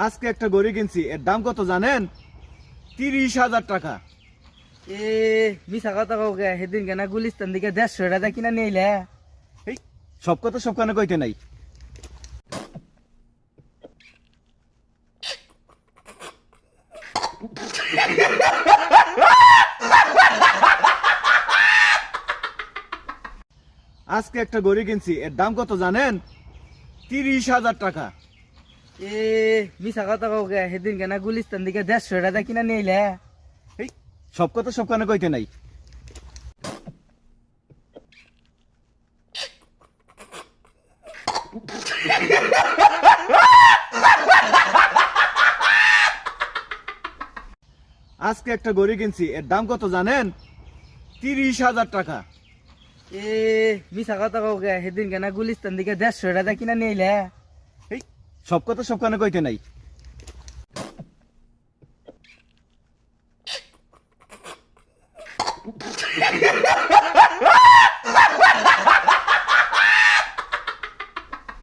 আজকে একটা গড়ি কিনছি, এর দাম কত জানেন? 30,000 টাকা। এ মিছা কথা কাউকে সেদিন কেনা গুলিস্তান দিকে 150 টাকা কিনা নিলে। এই সব কথা সব কানে কইতে নাই। আজকে একটা গড়ি কিনছি, এর দাম কত জানেন? 30,000 টাকা। এ মিছা কথা কাউকে সেদিন কেনা গুলিস্তান দিকে 150 টাকা কিনা নিলে। এই সব কথা সব কানে কইতে নাই। আজকে একটা গড়ি কিনছি, এর দাম কত জানেন? 30,000 টাকা। এ মিছা কথা কাউকে সেদিন কেনা গুলিস্তান দিকে 150 টাকা কিনা নিলে। এই সব কথা সব কানে কইতে নাই।